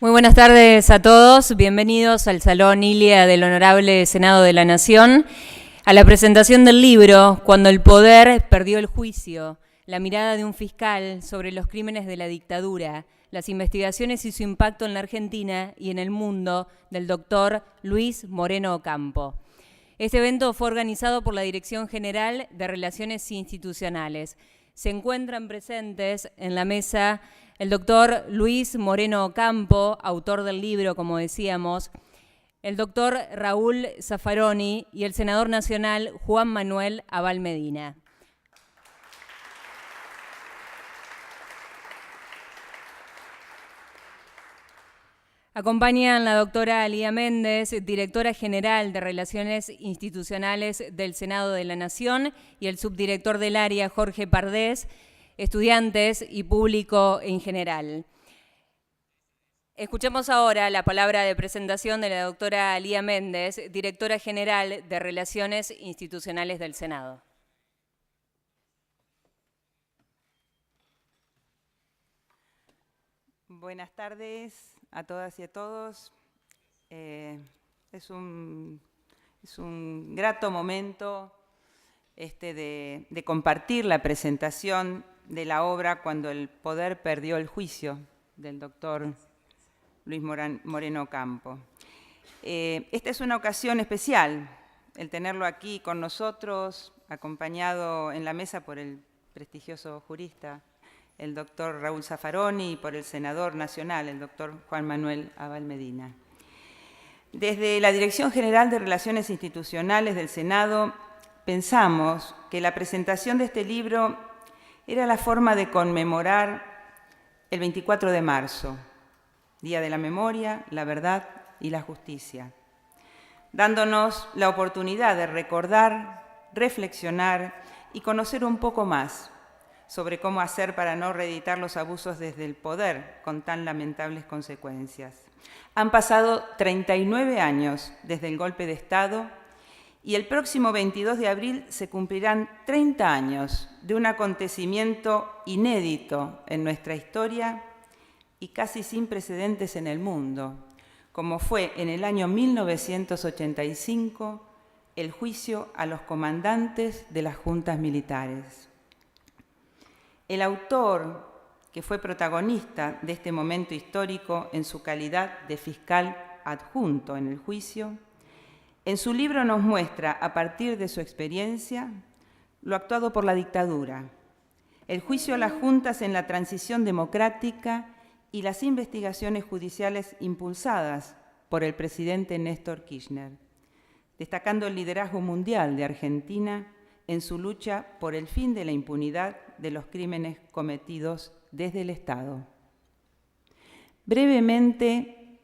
Muy buenas tardes a todos, bienvenidos al Salón Ilia del Honorable Senado de la Nación, a la presentación del libro Cuando el poder perdió el juicio, la mirada de un fiscal sobre los crímenes de la dictadura, las investigaciones y su impacto en la Argentina y en el mundo, del doctor Luis Moreno Ocampo. Este evento fue organizado por la Dirección General de Relaciones Institucionales. Se encuentran presentes en la mesa el doctor Luis Moreno Ocampo, autor del libro, como decíamos, el doctor Raúl Zaffaroni y el senador nacional Juan Manuel Abal Medina. Acompañan la doctora Lía Méndez, directora general de Relaciones Institucionales del Senado de la Nación, y el subdirector del área, Jorge Pardés, estudiantes y público en general. Escuchemos ahora la palabra de presentación de la doctora Lía Méndez, directora general de Relaciones Institucionales del Senado. Buenas tardes a todas y a todos. Es un grato momento de compartir la presentación de la obra Cuando el poder perdió el juicio, del doctor Luis Moreno Ocampo. Esta es una ocasión especial, el tenerlo aquí con nosotros, acompañado en la mesa por el prestigioso jurista, el doctor Raúl Zaffaroni, y por el senador nacional, el doctor Juan Manuel Abal Medina. Desde la Dirección General de Relaciones Institucionales del Senado, pensamos que la presentación de este libro era la forma de conmemorar el 24 de marzo, Día de la Memoria, la Verdad y la Justicia, dándonos la oportunidad de recordar, reflexionar y conocer un poco más sobre cómo hacer para no reeditar los abusos desde el poder con tan lamentables consecuencias. Han pasado 39 años desde el golpe de Estado y el próximo 22 de abril se cumplirán 30 años de un acontecimiento inédito en nuestra historia y casi sin precedentes en el mundo, como fue en el año 1985 el juicio a los comandantes de las juntas militares. El autor, que fue protagonista de este momento histórico en su calidad de fiscal adjunto en el juicio, en su libro nos muestra, a partir de su experiencia, lo actuado por la dictadura, el juicio a las juntas en la transición democrática y las investigaciones judiciales impulsadas por el presidente Néstor Kirchner, destacando el liderazgo mundial de Argentina en su lucha por el fin de la impunidad de los crímenes cometidos desde el Estado. Brevemente,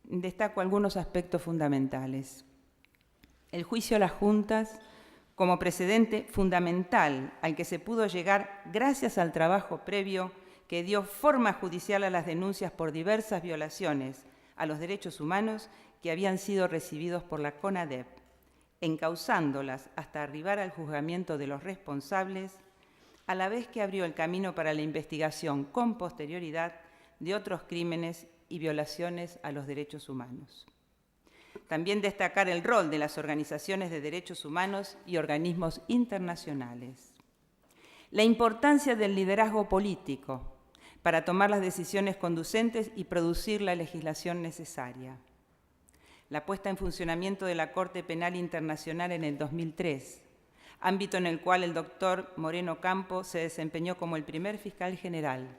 destaco algunos aspectos fundamentales. El juicio a las juntas como precedente fundamental al que se pudo llegar gracias al trabajo previo que dio forma judicial a las denuncias por diversas violaciones a los derechos humanos que habían sido recibidos por la CONADEP, encauzándolas hasta arribar al juzgamiento de los responsables, a la vez que abrió el camino para la investigación con posterioridad de otros crímenes y violaciones a los derechos humanos. También destacar el rol de las organizaciones de derechos humanos y organismos internacionales. La importancia del liderazgo político para tomar las decisiones conducentes y producir la legislación necesaria. La puesta en funcionamiento de la Corte Penal Internacional en el 2003, ámbito en el cual el doctor Moreno Ocampo se desempeñó como el primer fiscal general,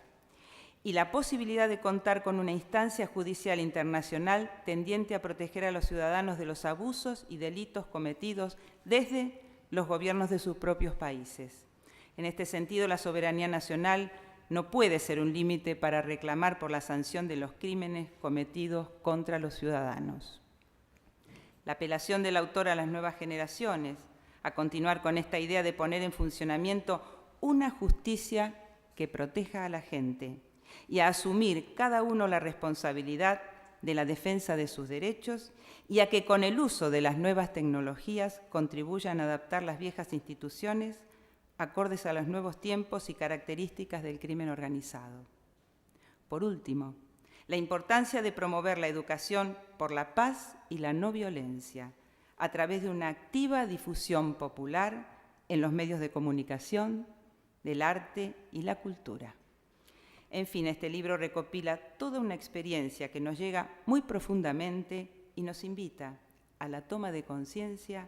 y la posibilidad de contar con una instancia judicial internacional tendiente a proteger a los ciudadanos de los abusos y delitos cometidos desde los gobiernos de sus propios países. En este sentido, la soberanía nacional no puede ser un límite para reclamar por la sanción de los crímenes cometidos contra los ciudadanos. La apelación del autor a las nuevas generaciones, a continuar con esta idea de poner en funcionamiento una justicia que proteja a la gente y a asumir cada uno la responsabilidad de la defensa de sus derechos y a que con el uso de las nuevas tecnologías contribuyan a adaptar las viejas instituciones acordes a los nuevos tiempos y características del crimen organizado. Por último, la importancia de promover la educación por la paz y la no violencia a través de una activa difusión popular en los medios de comunicación, del arte y la cultura. En fin, este libro recopila toda una experiencia que nos llega muy profundamente y nos invita a la toma de conciencia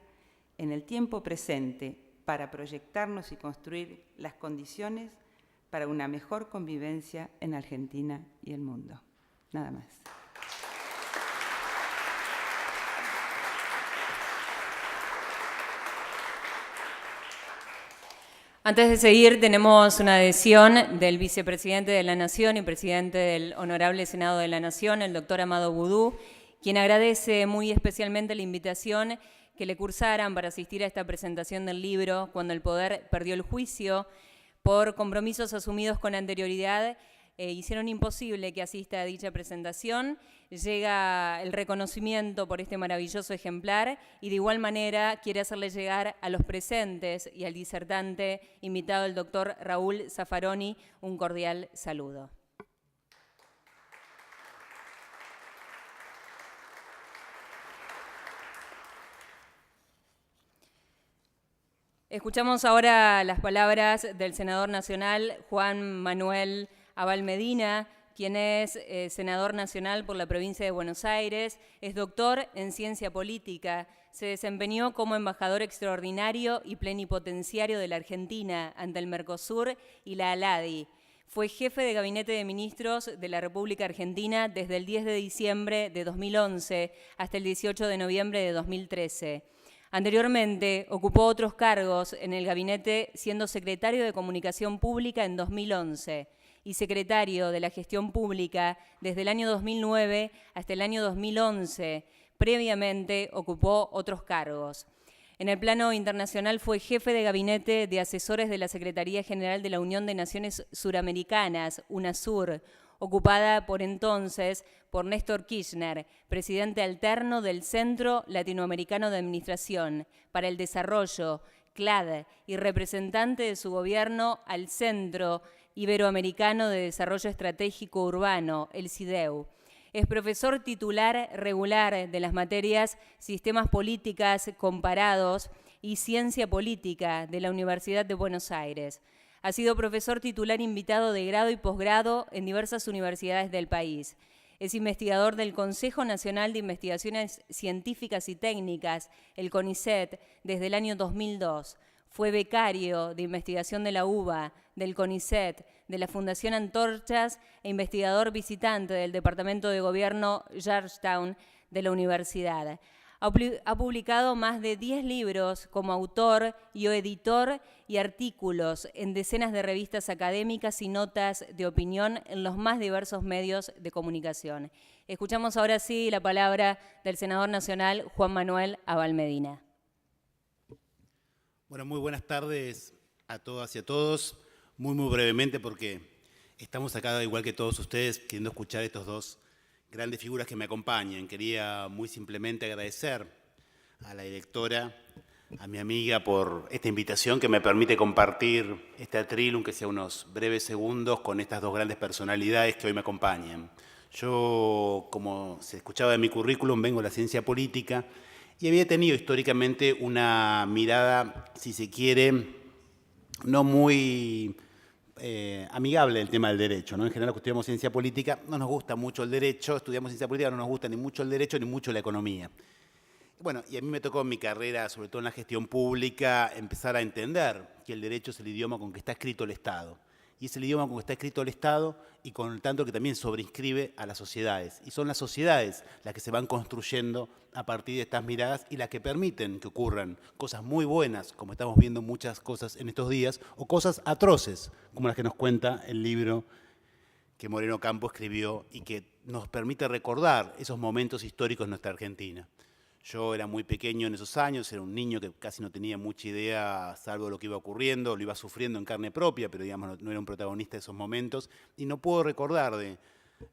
en el tiempo presente para proyectarnos y construir las condiciones para una mejor convivencia en Argentina y el mundo. Nada más. Antes de seguir, tenemos una adhesión del vicepresidente de la Nación y presidente del Honorable Senado de la Nación, el doctor Amado Boudou, quien agradece muy especialmente la invitación que le cursaran para asistir a esta presentación del libro Cuando el poder perdió el juicio. Por compromisos asumidos con anterioridad, hicieron imposible que asista a dicha presentación. Llega el reconocimiento por este maravilloso ejemplar y de igual manera quiere hacerle llegar a los presentes y al disertante invitado, el doctor Raúl Zaffaroni, un cordial saludo. Escuchamos ahora las palabras del senador nacional Juan Manuel Abal Medina, quien es senador nacional por la provincia de Buenos Aires, es doctor en ciencia política, se desempeñó como embajador extraordinario y plenipotenciario de la Argentina ante el Mercosur y la ALADI. Fue jefe de Gabinete de Ministros de la República Argentina desde el 10 de diciembre de 2011 hasta el 18 de noviembre de 2013. Anteriormente, ocupó otros cargos en el gabinete, siendo secretario de Comunicación Pública en 2011 y secretario de la Gestión Pública desde el año 2009 hasta el año 2011. Previamente, ocupó otros cargos. En el plano internacional fue jefe de gabinete de asesores de la Secretaría General de la Unión de Naciones Suramericanas, UNASUR, ocupada por entonces por Néstor Kirchner, presidente alterno del Centro Latinoamericano de Administración para el Desarrollo, CLAD, y representante de su gobierno al Centro Iberoamericano de Desarrollo Estratégico Urbano, el CIDEU. Es profesor titular regular de las materias Sistemas Políticas Comparados y Ciencia Política de la Universidad de Buenos Aires. Ha sido profesor titular invitado de grado y posgrado en diversas universidades del país. Es investigador del Consejo Nacional de Investigaciones Científicas y Técnicas, el CONICET, desde el año 2002. Fue becario de investigación de la UBA, del CONICET, de la Fundación Antorchas e investigador visitante del Departamento de Gobierno Georgetown de la universidad. Ha publicado más de 10 libros como autor y o editor y artículos en decenas de revistas académicas y notas de opinión en los más diversos medios de comunicación. Escuchamos ahora sí la palabra del senador nacional Juan Manuel Abal Medina. Bueno, muy buenas tardes a todas y a todos. Muy brevemente porque estamos acá, igual que todos ustedes, queriendo escuchar a estos dos grandes figuras que me acompañan. Quería muy simplemente agradecer a la directora, a mi amiga, por esta invitación que me permite compartir este atril, aunque sea unos breves segundos, con estas dos grandes personalidades que hoy me acompañan. Yo, como se escuchaba de mi currículum, vengo de la ciencia política y había tenido históricamente una mirada, si se quiere, no muy amigable del tema del derecho, ¿no? En general, los que estudiamos ciencia política no nos gusta mucho el derecho, estudiamos ciencia política, no nos gusta ni mucho el derecho ni mucho la economía. Bueno, y a mí me tocó en mi carrera, sobre todo en la gestión pública, empezar a entender que el derecho es el idioma con que está escrito el Estado. Y es el idioma con que está escrito el Estado y con el tanto que también sobreinscribe a las sociedades. Y son las sociedades las que se van construyendo a partir de estas miradas y las que permiten que ocurran cosas muy buenas, como estamos viendo muchas cosas en estos días, o cosas atroces, como las que nos cuenta el libro que Moreno Campo escribió y que nos permite recordar esos momentos históricos en nuestra Argentina. Yo era muy pequeño en esos años, era un niño que casi no tenía mucha idea, salvo lo que iba ocurriendo, lo iba sufriendo en carne propia, pero digamos no era un protagonista de esos momentos, y no puedo recordar de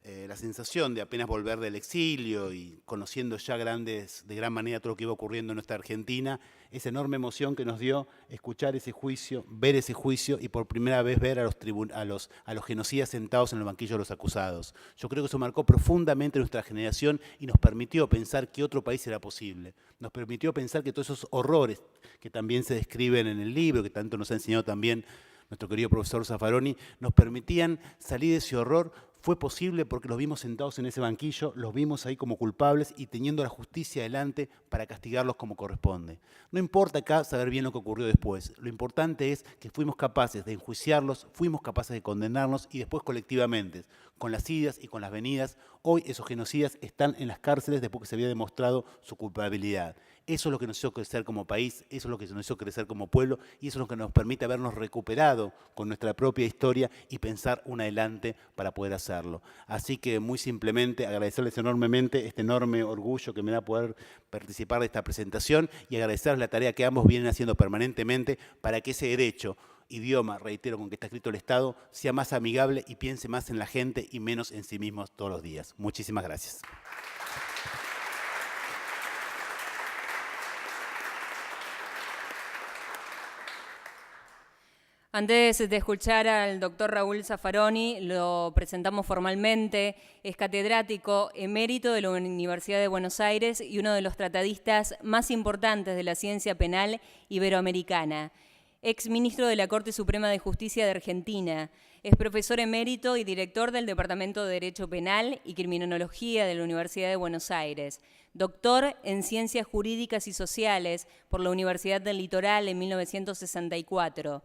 la sensación de apenas volver del exilio y conociendo ya de gran manera todo lo que iba ocurriendo en nuestra Argentina, esa enorme emoción que nos dio escuchar ese juicio, ver ese juicio y por primera vez ver a los genocidas sentados en los banquillos de los acusados. Yo creo que eso marcó profundamente nuestra generación y nos permitió pensar que otro país era posible. Nos permitió pensar que todos esos horrores que también se describen en el libro, que tanto nos ha enseñado también nuestro querido profesor Zaffaroni, nos permitían salir de ese horror. Fue posible porque los vimos sentados en ese banquillo, los vimos ahí como culpables y teniendo la justicia delante para castigarlos como corresponde. No importa acá saber bien lo que ocurrió después, lo importante es que fuimos capaces de enjuiciarlos, fuimos capaces de condenarlos y después colectivamente, con las idas y con las venidas, hoy esos genocidas están en las cárceles después que se había demostrado su culpabilidad. Eso es lo que nos hizo crecer como país, eso es lo que nos hizo crecer como pueblo y eso es lo que nos permite habernos recuperado con nuestra propia historia y pensar un adelante para poder hacerlo. Así que muy simplemente agradecerles enormemente este enorme orgullo que me da poder participar de esta presentación y agradecerles la tarea que ambos vienen haciendo permanentemente para que ese derecho, idioma, reitero, con que está escrito el Estado, sea más amigable y piense más en la gente y menos en sí mismos todos los días. Muchísimas gracias. Antes de escuchar al doctor Raúl Zaffaroni, lo presentamos formalmente. Es catedrático emérito de la Universidad de Buenos Aires y uno de los tratadistas más importantes de la ciencia penal iberoamericana. Ex ministro de la Corte Suprema de Justicia de Argentina. Es profesor emérito y director del Departamento de Derecho Penal y Criminología de la Universidad de Buenos Aires. Doctor en Ciencias Jurídicas y Sociales por la Universidad del Litoral en 1964.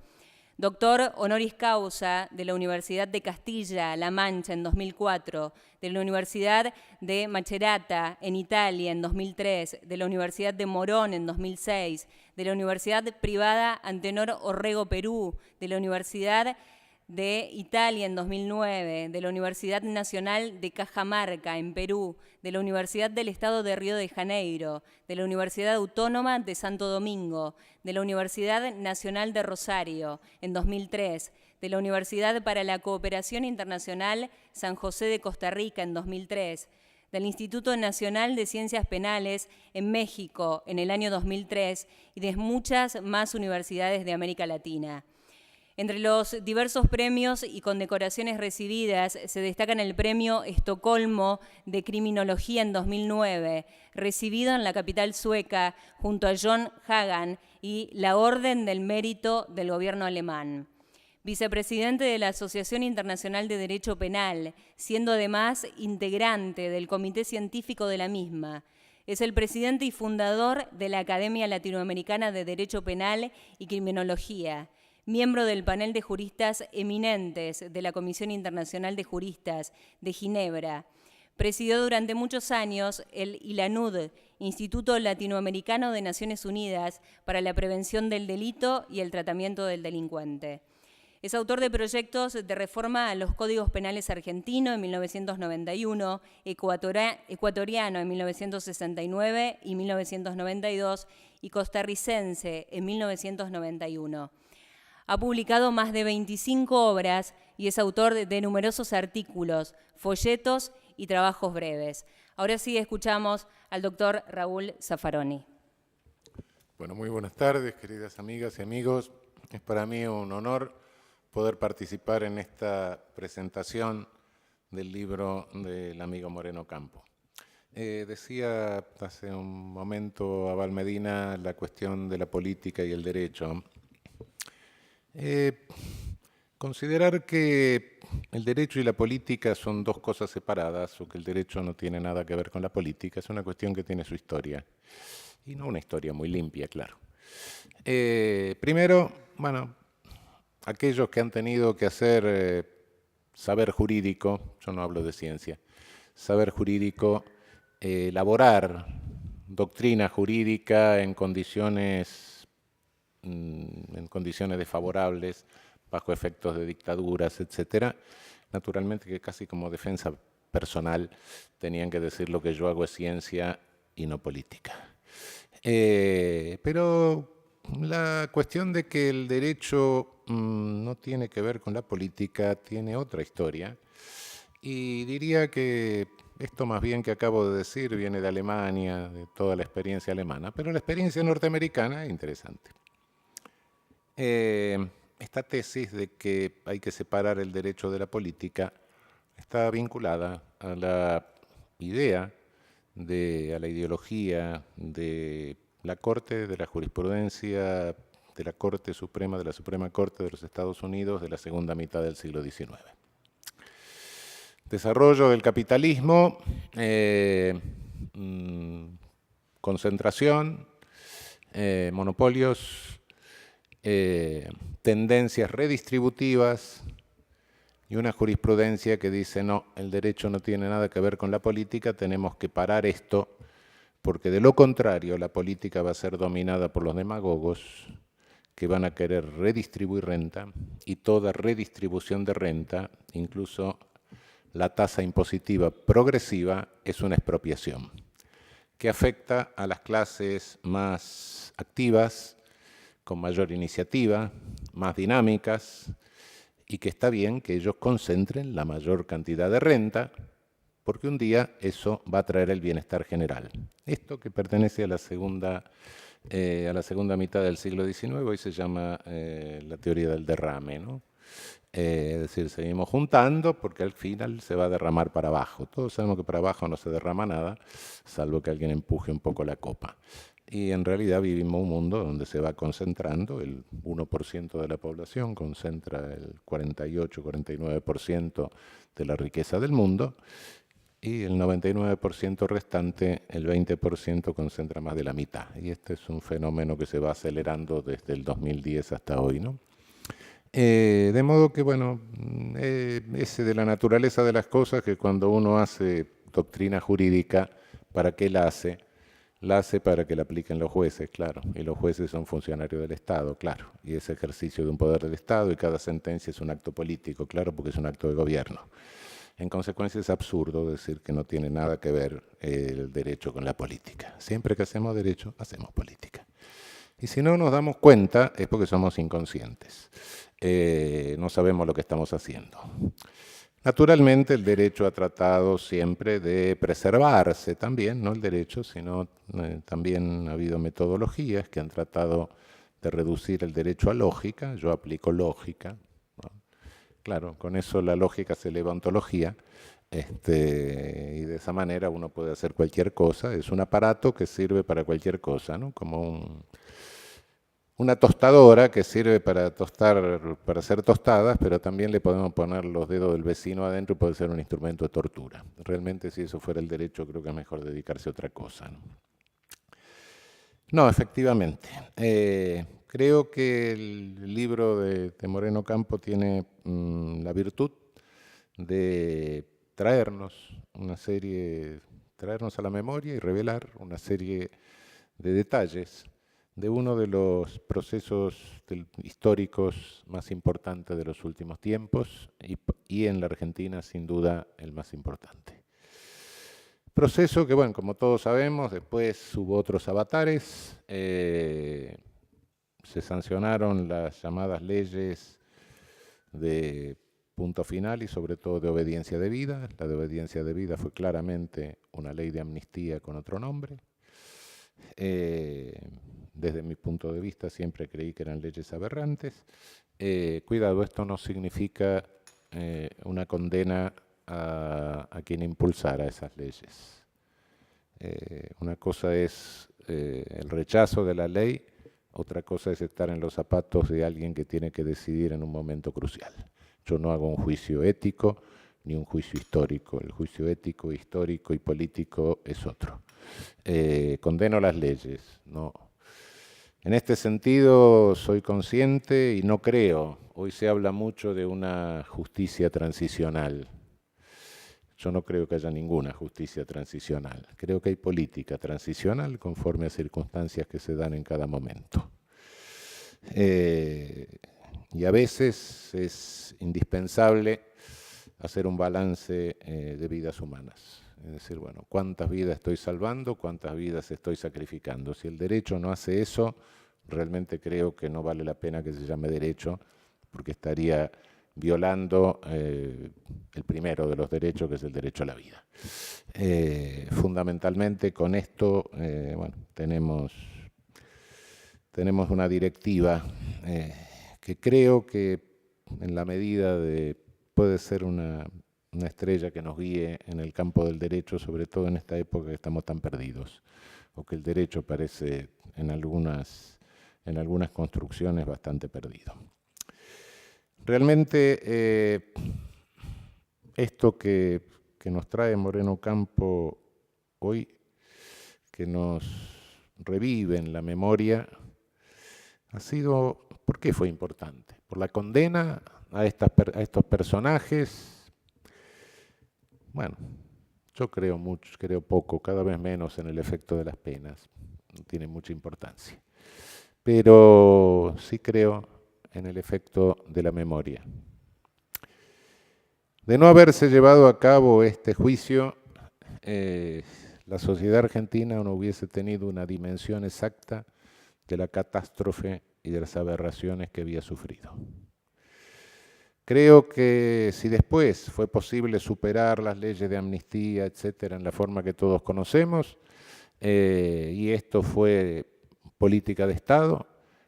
Doctor honoris causa de la Universidad de Castilla-La Mancha en 2004, de la Universidad de Macerata en Italia en 2003, de la Universidad de Morón en 2006, de la Universidad Privada Antenor Orrego Perú, de la Universidad de Italia en 2009, de la Universidad Nacional de Cajamarca en Perú, de la Universidad del Estado de Río de Janeiro, de la Universidad Autónoma de Santo Domingo, de la Universidad Nacional de Rosario en 2003, de la Universidad para la Cooperación Internacional San José de Costa Rica en 2003, del Instituto Nacional de Ciencias Penales en México en el año 2003 y de muchas más universidades de América Latina. Entre los diversos premios y condecoraciones recibidas se destacan el Premio Estocolmo de Criminología en 2009, recibido en la capital sueca junto a John Hagan, y la Orden del Mérito del Gobierno alemán. Vicepresidente de la Asociación Internacional de Derecho Penal, siendo además integrante del Comité Científico de la misma. Es el presidente y fundador de la Academia Latinoamericana de Derecho Penal y Criminología. Miembro del panel de juristas eminentes de la Comisión Internacional de Juristas de Ginebra. Presidió durante muchos años el ILANUD, Instituto Latinoamericano de Naciones Unidas para la Prevención del Delito y el Tratamiento del Delincuente. Es autor de proyectos de reforma a los códigos penales argentino en 1991, ecuatoriano en 1969 y 1992 y costarricense en 1991. Ha publicado más de 25 obras y es autor de numerosos artículos, folletos y trabajos breves. Ahora sí escuchamos al doctor Raúl Zaffaroni. Bueno, muy buenas tardes, queridas amigas y amigos. Es para mí un honor poder participar en esta presentación del libro del amigo Moreno Campo. Decía hace un momento Abal Medina la cuestión de la política y el derecho. Considerar que el derecho y la política son dos cosas separadas o que el derecho no tiene nada que ver con la política es una cuestión que tiene su historia. Y no una historia muy limpia, claro. Primero, bueno, aquellos que han tenido que hacer saber jurídico, yo no hablo de ciencia, saber jurídico, elaborar doctrina jurídica en condiciones desfavorables, bajo efectos de dictaduras, etcétera, naturalmente que casi como defensa personal tenían que decir lo que yo hago es ciencia y no política. Pero la cuestión de que el derecho no tiene que ver con la política tiene otra historia Y diría que esto más bien que acabo de decir viene de Alemania, de toda la experiencia alemana, pero la experiencia norteamericana es interesante. Esta tesis de que hay que separar el derecho de la política está vinculada a la idea, a la ideología de la Corte, de la jurisprudencia de la Corte Suprema, de la Suprema Corte de los Estados Unidos de la segunda mitad del siglo XIX. Desarrollo del capitalismo, concentración, monopolios, tendencias redistributivas y una jurisprudencia que dice no, el derecho no tiene nada que ver con la política, tenemos que parar esto, porque de lo contrario la política va a ser dominada por los demagogos que van a querer redistribuir renta, y toda redistribución de renta, incluso la tasa impositiva progresiva, es una expropiación que afecta a las clases más activas, con mayor iniciativa, más dinámicas, y que está bien que ellos concentren la mayor cantidad de renta, porque un día eso va a traer el bienestar general. Esto que pertenece a la segunda mitad del siglo XIX, hoy se llama la teoría del derrame, ¿no? Es decir, seguimos juntando porque al final se va a derramar para abajo. Todos sabemos que para abajo no se derrama nada, salvo que alguien empuje un poco la copa. Y en realidad vivimos un mundo donde se va concentrando, el 1% de la población concentra el 48-49% de la riqueza del mundo, y el 99% restante, el 20%, concentra más de la mitad. Y este es un fenómeno que se va acelerando desde el 2010 hasta hoy, ¿no? De modo que, bueno, ese de la naturaleza de las cosas, que cuando uno hace doctrina jurídica, ¿para qué la hace? La hace para que la apliquen los jueces, claro, y los jueces son funcionarios del Estado, claro, y es ejercicio de un poder del Estado, y cada sentencia es un acto político, claro, porque es un acto de gobierno. En consecuencia es absurdo decir que no tiene nada que ver el derecho con la política. Siempre que hacemos derecho, hacemos política. Y si no nos damos cuenta es porque somos inconscientes. No sabemos lo que estamos haciendo. Naturalmente el derecho ha tratado siempre de preservarse también, no el derecho, sino también ha habido metodologías que han tratado de reducir el derecho a lógica. Yo aplico lógica, ¿no? Claro, con eso la lógica se eleva a ontología, y de esa manera uno puede hacer cualquier cosa. Es un aparato que sirve para cualquier cosa, ¿no? Como una tostadora que sirve para hacer tostadas, pero también le podemos poner los dedos del vecino adentro y puede ser un instrumento de tortura. Realmente, si eso fuera el derecho, creo que es mejor dedicarse a otra cosa, ¿no? No, efectivamente. Creo que el libro de Moreno Campo tiene la virtud de traernos a la memoria y revelar una serie de detalles de uno de los procesos históricos más importantes de los últimos tiempos, y en la Argentina, sin duda, el más importante. Proceso que, bueno, como todos sabemos, después hubo otros avatares. Se sancionaron las llamadas leyes de punto final y sobre todo de obediencia debida. La de obediencia debida fue claramente una ley de amnistía con otro nombre. Desde mi punto de vista siempre creí que eran leyes aberrantes. Cuidado, esto no significa una condena a quien impulsara esas leyes. Una cosa es el rechazo de la ley, otra cosa es estar en los zapatos de alguien que tiene que decidir en un momento crucial. Yo no hago un juicio ético ni un juicio histórico. El juicio ético, histórico y político es otro. Condeno las leyes, no. En este sentido soy consciente y no creo. Hoy se habla mucho de una justicia transicional. Yo no creo que haya ninguna justicia transicional. Creo que hay política transicional conforme a circunstancias que se dan en cada momento. Y a veces es indispensable hacer un balance de vidas humanas. Es decir, bueno, ¿cuántas vidas estoy salvando? ¿Cuántas vidas estoy sacrificando? Si el derecho no hace eso, realmente creo que no vale la pena que se llame derecho, porque estaría violando el primero de los derechos, que es el derecho a la vida. Fundamentalmente con esto, bueno, tenemos una directiva que creo que en la medida de puede ser una estrella que nos guíe en el campo del derecho, sobre todo en esta época que estamos tan perdidos, o que el derecho parece en algunas construcciones bastante perdido. Realmente esto que nos trae Moreno Campo hoy, que nos revive en la memoria, ha sido, ¿por qué fue importante? Por la condena a estos personajes. Bueno, yo creo mucho, creo poco, cada vez menos en el efecto de las penas, no tiene mucha importancia. Pero sí creo en el efecto de la memoria. De no haberse llevado a cabo este juicio, la sociedad argentina no hubiese tenido una dimensión exacta de la catástrofe y de las aberraciones que había sufrido. Creo que si después fue posible superar las leyes de amnistía, etcétera, en la forma que todos conocemos, y esto fue política de Estado,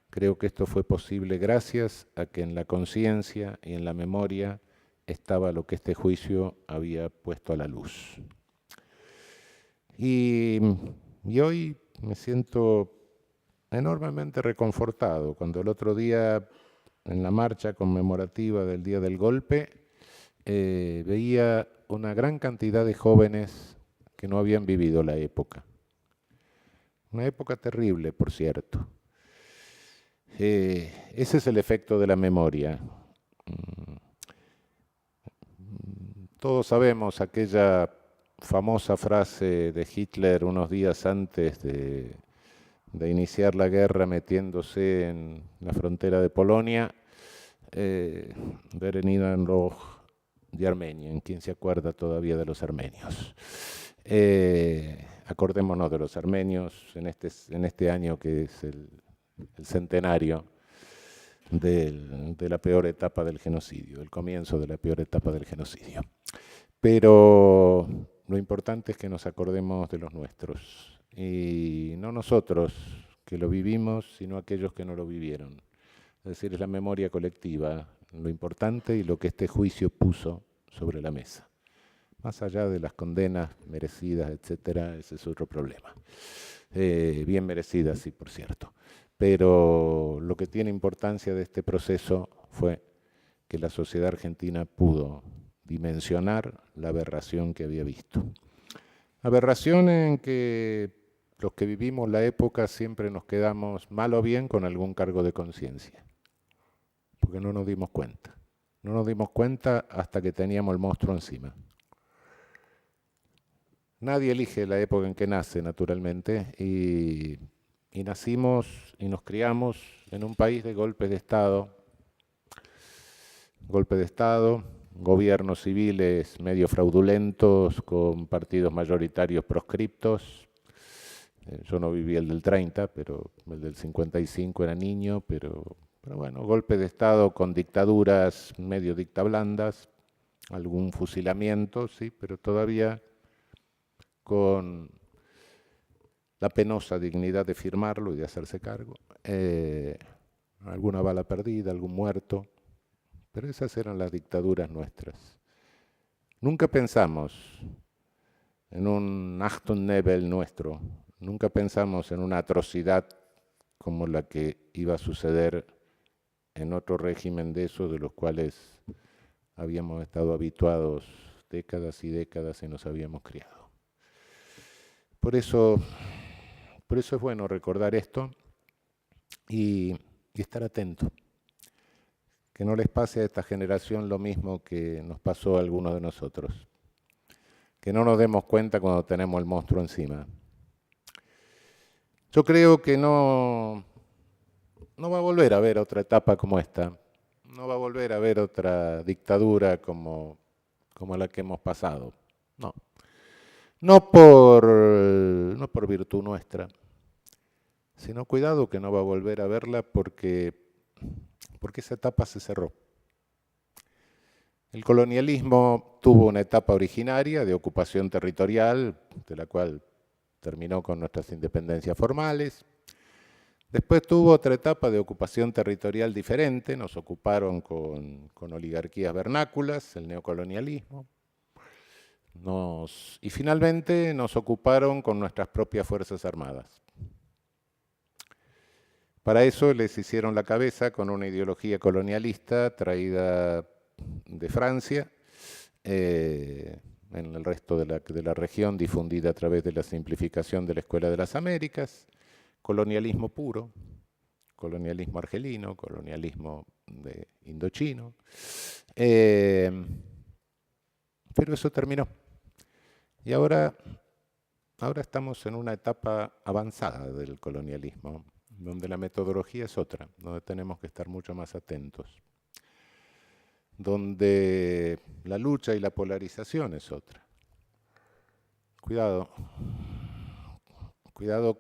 creo que esto fue posible gracias a que en la conciencia y en la memoria estaba lo que este juicio había puesto a la luz. Y hoy me siento enormemente reconfortado cuando el otro día, en la marcha conmemorativa del Día del Golpe, veía una gran cantidad de jóvenes que no habían vivido la época. Una época terrible, por cierto. Ese es el efecto de la memoria. Todos sabemos aquella famosa frase de Hitler unos días antes de iniciar la guerra, metiéndose en la frontera de Polonia, Bereninan Roch de Armenia, ¿quién se acuerda todavía de los armenios? Acordémonos de los armenios en este año que es el centenario de la peor etapa del genocidio, el comienzo de la peor etapa del genocidio. Pero lo importante es que nos acordemos de los nuestros, y no nosotros que lo vivimos, sino aquellos que no lo vivieron. Es decir, es la memoria colectiva, lo importante y lo que este juicio puso sobre la mesa. Más allá de las condenas merecidas, etcétera, ese es otro problema. Bien merecidas, sí, por cierto. Pero lo que tiene importancia de este proceso fue que la sociedad argentina pudo dimensionar la aberración que había visto. Aberración en que los que vivimos la época siempre nos quedamos, mal o bien, con algún cargo de conciencia, porque no nos dimos cuenta. No nos dimos cuenta hasta que teníamos el monstruo encima. Nadie elige la época en que nace, naturalmente, y nacimos y nos criamos en un país de golpes de Estado, gobiernos civiles medio fraudulentos, con partidos mayoritarios proscriptos. Yo no viví el del 30, pero el del 55 era niño, pero bueno, golpe de Estado con dictaduras medio dictablandas, algún fusilamiento, sí, pero todavía con la penosa dignidad de firmarlo y de hacerse cargo. Alguna bala perdida, algún muerto, pero esas eran las dictaduras nuestras. Nunca pensamos en un Achtung Nebel nuestro, nunca pensamos en una atrocidad como la que iba a suceder en otro régimen de esos de los cuales habíamos estado habituados décadas y décadas y nos habíamos criado. Por eso es bueno recordar esto y estar atento. Que no les pase a esta generación lo mismo que nos pasó a algunos de nosotros. Que no nos demos cuenta cuando tenemos el monstruo encima. Yo creo que no va a volver a haber otra etapa como esta. No va a volver a haber otra dictadura como la que hemos pasado. No. No por virtud nuestra, sino cuidado que no va a volver a verla porque esa etapa se cerró. El colonialismo tuvo una etapa originaria de ocupación territorial, de la cual terminó con nuestras independencias formales. Después tuvo otra etapa de ocupación territorial diferente, nos ocuparon con oligarquías vernáculas, el neocolonialismo. Y finalmente nos ocuparon con nuestras propias Fuerzas Armadas. Para eso les hicieron la cabeza con una ideología colonialista traída de Francia, en el resto de la región, difundida a través de la simplificación de la Escuela de las Américas, colonialismo puro, colonialismo argelino, colonialismo indochino. Pero eso terminó. Y ahora estamos en una etapa avanzada del colonialismo, donde la metodología es otra, donde tenemos que estar mucho más atentos, donde la lucha y la polarización es otra. Cuidado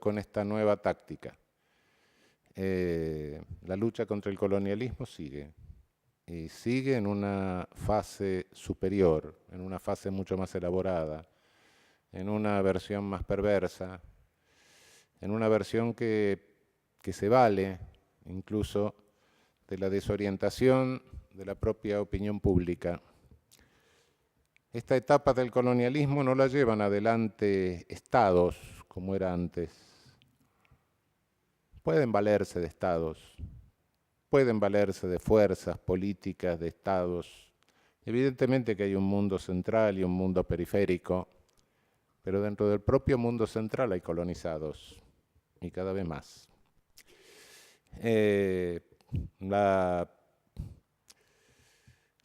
con esta nueva táctica. La lucha contra el colonialismo sigue, y sigue en una fase superior, en una fase mucho más elaborada, en una versión más perversa, en una versión que se vale incluso de la desorientación de la propia opinión pública. Esta etapa del colonialismo no la llevan adelante estados como era antes. Pueden valerse de estados, pueden valerse de fuerzas políticas, de estados. Evidentemente que hay un mundo central y un mundo periférico, pero dentro del propio mundo central hay colonizados, y cada vez más.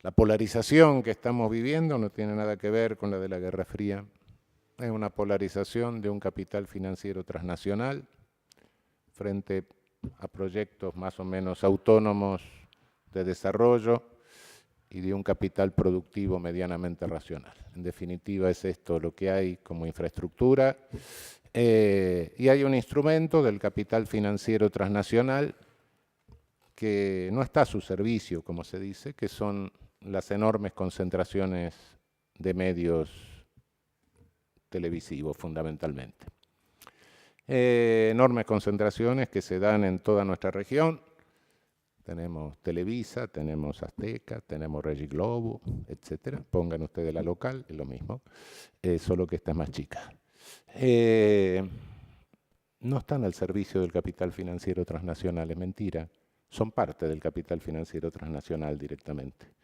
La polarización que estamos viviendo no tiene nada que ver con la de la Guerra Fría. Es una polarización de un capital financiero transnacional frente a proyectos más o menos autónomos de desarrollo y de un capital productivo medianamente racional. En definitiva, es esto lo que hay como infraestructura. Y hay un instrumento del capital financiero transnacional que no está a su servicio, como se dice, que son las enormes concentraciones de medios televisivos, fundamentalmente. Enormes concentraciones que se dan en toda nuestra región. Tenemos Televisa, tenemos Azteca, tenemos Regi Globo, etc. Pongan ustedes la local, es lo mismo, solo que esta es más chica. No están al servicio del capital financiero transnacional, es mentira. Son parte del capital financiero transnacional directamente.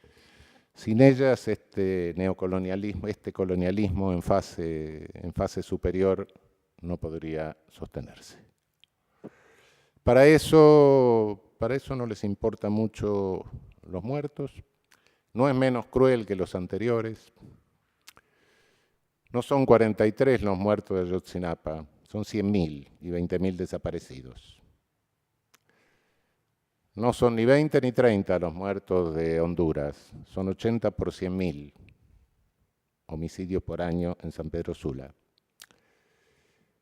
Sin ellas, este neocolonialismo, este colonialismo en fase superior no podría sostenerse. Para eso no les importa mucho los muertos. No es menos cruel que los anteriores. No son 43 los muertos de Ayotzinapa, son 100.000 y 20.000 desaparecidos. No son ni 20 ni 30 los muertos de Honduras, son 80 por 100.000 homicidios por año en San Pedro Sula.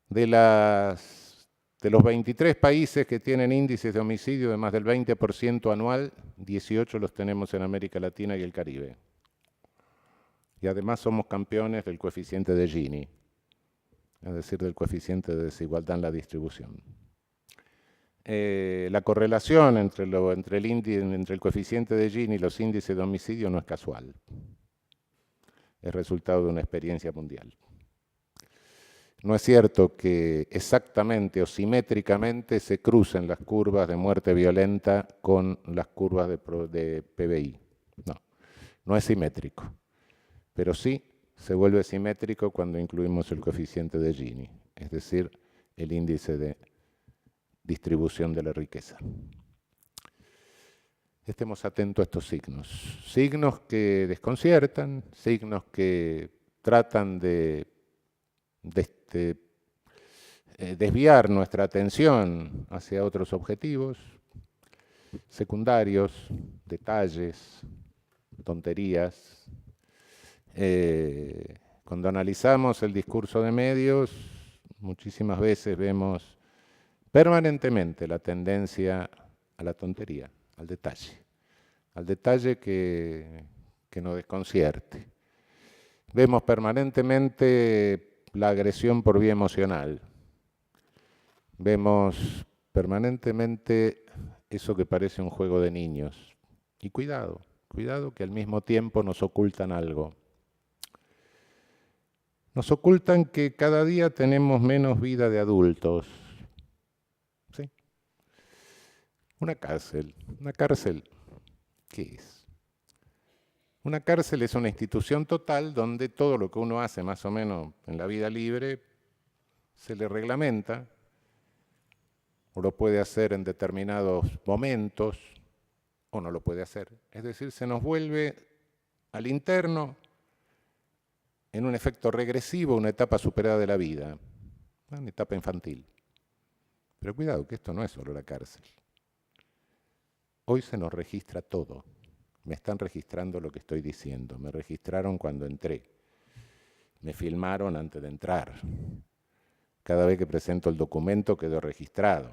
De los 23 países que tienen índices de homicidio de más del 20% anual, 18 los tenemos en América Latina y el Caribe. Y además somos campeones del coeficiente de Gini, es decir, del coeficiente de desigualdad en la distribución. La correlación entre el coeficiente de Gini y los índices de homicidio no es casual. Es resultado de una experiencia mundial. No es cierto que exactamente o simétricamente se crucen las curvas de muerte violenta con las curvas de PBI. No es simétrico. Pero sí se vuelve simétrico cuando incluimos el coeficiente de Gini, es decir, el índice de distribución de la riqueza. Estemos atentos a estos signos. Signos que desconciertan, signos que tratan de desviar nuestra atención hacia otros objetivos secundarios, detalles, tonterías. Cuando analizamos el discurso de medios, muchísimas veces vemos permanentemente la tendencia a la tontería, al detalle que que nos desconcierte. Vemos permanentemente la agresión por vía emocional. Vemos permanentemente eso que parece un juego de niños. Y cuidado, cuidado que al mismo tiempo nos ocultan algo. Nos ocultan que cada día tenemos menos vida de adultos. ¿Sí? Una cárcel, ¿qué es? Una cárcel es una institución total donde todo lo que uno hace más o menos en la vida libre se le reglamenta, o lo puede hacer en determinados momentos, o no lo puede hacer. Es decir, se nos vuelve al interno en un efecto regresivo, una etapa superada de la vida, una etapa infantil. Pero cuidado, que esto no es solo la cárcel. Hoy se nos registra todo. Me están registrando lo que estoy diciendo. Me registraron cuando entré. Me filmaron antes de entrar. Cada vez que presento el documento quedó registrado.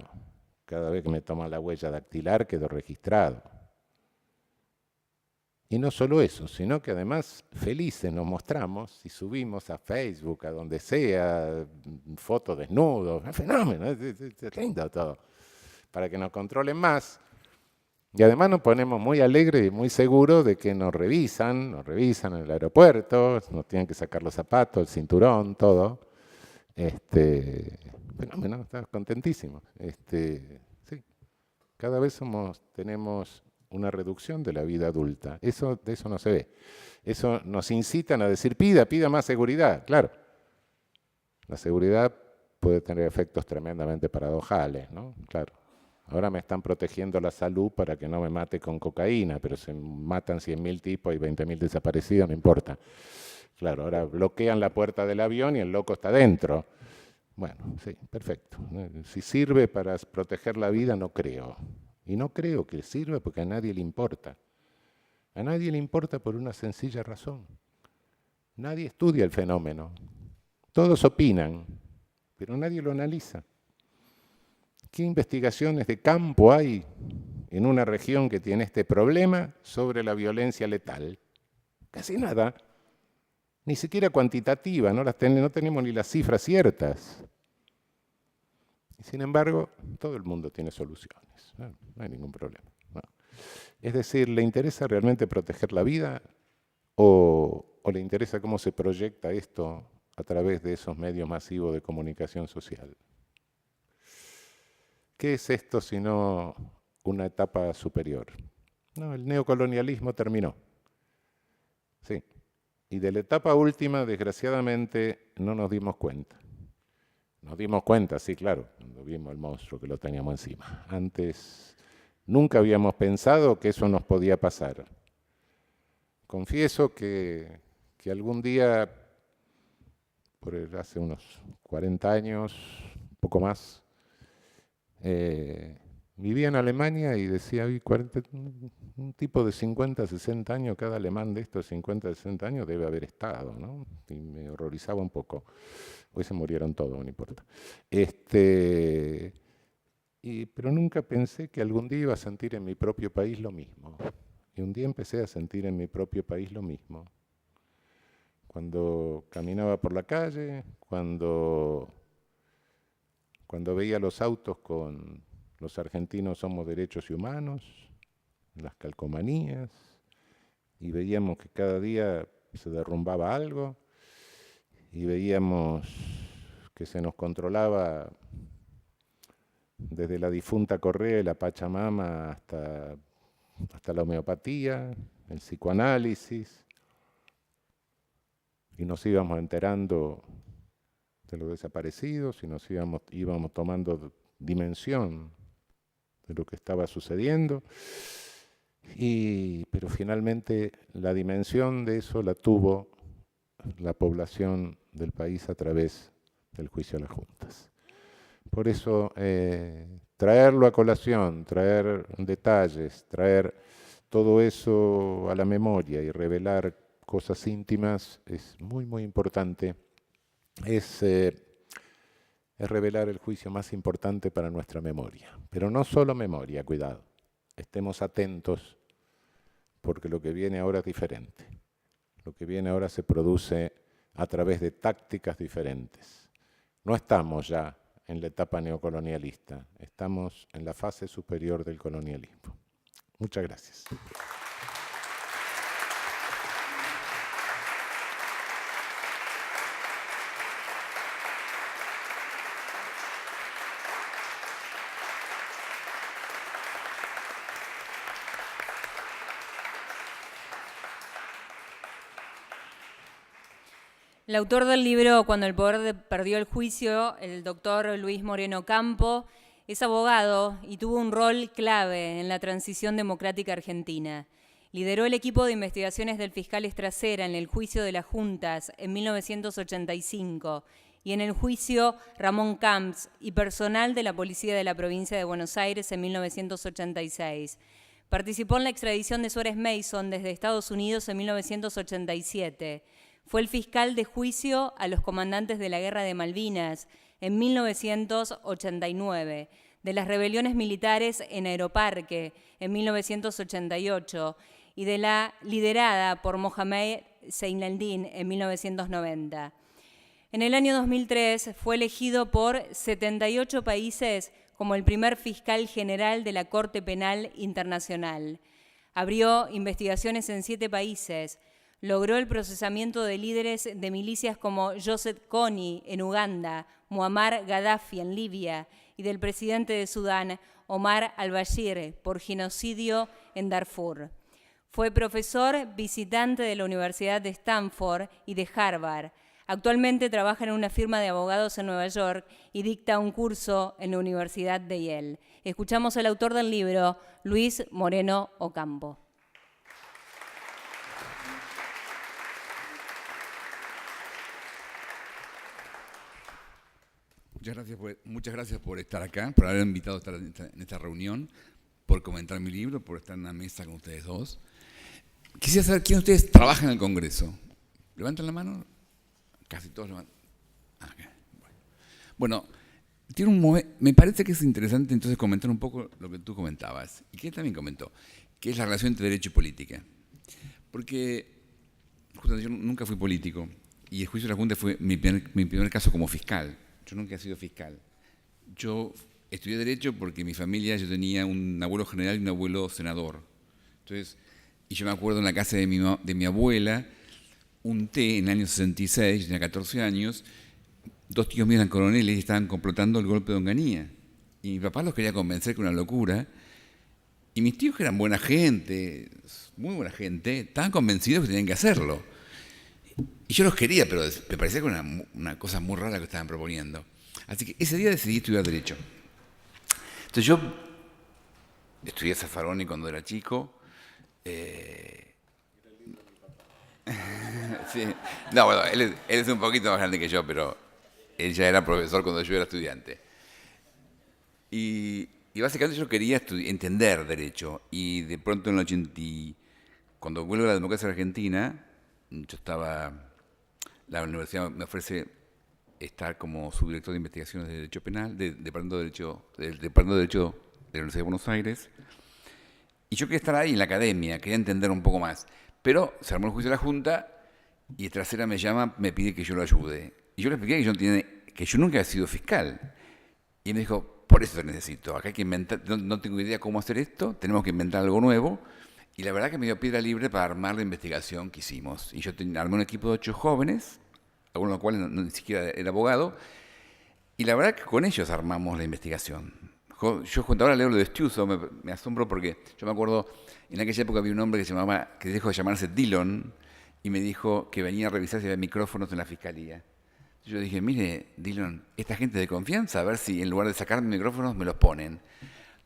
Cada vez que me toman la huella dactilar quedó registrado. Y no solo eso, sino que además felices nos mostramos y subimos a Facebook, a donde sea, fotos desnudos, un fenómeno, es lindo todo, para que nos controlen más. Y además nos ponemos muy alegres y muy seguros de que nos revisan en el aeropuerto, nos tienen que sacar los zapatos, el cinturón, todo. Fenómeno, estamos contentísimos. Sí, cada vez tenemos una reducción de la vida adulta. De eso no se ve. Eso nos incitan a decir, pida más seguridad. Claro, la seguridad puede tener efectos tremendamente paradojales, ¿no? Claro. Ahora me están protegiendo la salud para que no me mate con cocaína, pero se matan 100.000 tipos y 20.000 desaparecidos, no importa. Claro, ahora bloquean la puerta del avión y el loco está dentro. Bueno, sí, perfecto. Si sirve para proteger la vida, no creo. Y no creo que sirva porque a nadie le importa. A nadie le importa por una sencilla razón. Nadie estudia el fenómeno. Todos opinan, pero nadie lo analiza. ¿Qué investigaciones de campo hay en una región que tiene este problema sobre la violencia letal? Casi nada. Ni siquiera cuantitativa, no tenemos ni las cifras ciertas. Y sin embargo, todo el mundo tiene soluciones, no hay ningún problema. No. Es decir, ¿le interesa realmente proteger la vida o le interesa cómo se proyecta esto a través de esos medios masivos de comunicación social? ¿Qué es esto sino una etapa superior? No, el neocolonialismo terminó. Sí. Y de la etapa última, desgraciadamente, no nos dimos cuenta. Nos dimos cuenta, sí, claro, cuando vimos el monstruo que lo teníamos encima. Antes nunca habíamos pensado que eso nos podía pasar. Confieso que algún día, hace unos 40 años, un poco más, vivía en Alemania y decía, un tipo de 50, 60 años, cada alemán de estos 50, 60 años debe haber estado, ¿no? Y me horrorizaba un poco. Hoy se murieron todos, no importa. Pero nunca pensé que algún día iba a sentir en mi propio país lo mismo. Y un día empecé a sentir en mi propio país lo mismo. Cuando caminaba por la calle, cuando veía los autos con los argentinos somos derechos y humanos, las calcomanías, y veíamos que cada día se derrumbaba algo, y veíamos que se nos controlaba desde la difunta Correa y la Pachamama hasta la homeopatía, el psicoanálisis, y nos íbamos enterando de los desaparecidos y nos íbamos tomando dimensión de lo que estaba sucediendo, pero finalmente la dimensión de eso la tuvo la población del país a través del juicio a las juntas. Por eso traerlo a colación, traer detalles, traer todo eso a la memoria y revelar cosas íntimas es muy, muy importante. Es revelar el juicio más importante para nuestra memoria. Pero no solo memoria, cuidado. Estemos atentos porque lo que viene ahora es diferente. Lo que viene ahora se produce a través de tácticas diferentes. No estamos ya en la etapa neocolonialista, estamos en la fase superior del colonialismo. Muchas gracias. El autor del libro Cuando el poder perdió el juicio, el doctor Luis Moreno Ocampo, es abogado y tuvo un rol clave en la transición democrática argentina. Lideró el equipo de investigaciones del fiscal Estracera en el juicio de las juntas en 1985 y en el juicio Ramón Camps y personal de la Policía de la Provincia de Buenos Aires en 1986. Participó en la extradición de Suárez Mason desde Estados Unidos en 1987. Fue el fiscal de juicio a los comandantes de la Guerra de Malvinas en 1989, de las rebeliones militares en Aeroparque en 1988 y de la liderada por Mohamed Zeinaldin en 1990. En el año 2003 fue elegido por 78 países como el primer fiscal general de la Corte Penal Internacional. Abrió investigaciones en 7 países. Logró el procesamiento de líderes de milicias como Joseph Kony en Uganda, Muammar Gaddafi en Libia y del presidente de Sudán, Omar al-Bashir, por genocidio en Darfur. Fue profesor visitante de la Universidad de Stanford y de Harvard. Actualmente trabaja en una firma de abogados en Nueva York y dicta un curso en la Universidad de Yale. Escuchamos al autor del libro, Luis Moreno Ocampo. Muchas gracias por estar acá, por haber invitado a estar en esta reunión, por comentar mi libro, por estar en la mesa con ustedes dos. Quisiera saber quién de ustedes trabaja en el Congreso. ¿Levantan la mano? Casi todos levantan. Okay. Bueno, me parece que es interesante entonces comentar un poco lo que tú comentabas, y que él también comentó, que es la relación entre derecho y política. Porque justamente yo nunca fui político, y el juicio de la Junta fue mi primer caso como fiscal. Yo nunca he sido fiscal. Yo estudié Derecho porque en mi familia yo tenía un abuelo general y un abuelo senador. Entonces, y yo me acuerdo en la casa de mi abuela, un té en el año 66, yo tenía 14 años, 2 tíos míos eran coroneles y estaban complotando el golpe de Onganía. Y mi papá los quería convencer con una locura. Y mis tíos, que eran buena gente, muy buena gente, estaban convencidos que tenían que hacerlo. Y yo los quería, pero me parecía que era una cosa muy rara que estaban proponiendo. Así que ese día decidí estudiar Derecho. Entonces yo estudié Zaffaroni cuando era chico. Sí. No, bueno, él es un poquito más grande que yo, pero él ya era profesor cuando yo era estudiante. Y básicamente yo quería entender Derecho. Y de pronto en el 80, cuando vuelvo a la democracia argentina, yo la universidad me ofrece estar como subdirector de investigaciones de Derecho Penal, del Departamento de Derecho de la Universidad de Buenos Aires. Y yo quería estar ahí en la academia, quería entender un poco más. Pero se armó el juicio de la Junta y Estracera me llama, me pide que yo lo ayude. Y yo le expliqué que yo nunca he sido fiscal. Y me dijo, por eso te necesito. Acá hay que inventar, no tengo idea cómo hacer esto, tenemos que inventar algo nuevo. Y la verdad que me dio piedra libre para armar la investigación que hicimos. Y yo armé un equipo de 8 jóvenes, algunos de los cuales ni siquiera era abogado, y la verdad que con ellos armamos la investigación. Yo cuando ahora leo lo de Estiuso me asombro porque yo me acuerdo, en aquella época había un hombre que dejó de llamarse Dillon y me dijo que venía a revisar si había micrófonos en la fiscalía. Yo dije, mire, Dillon, esta gente de confianza, a ver si en lugar de sacarme micrófonos me los ponen.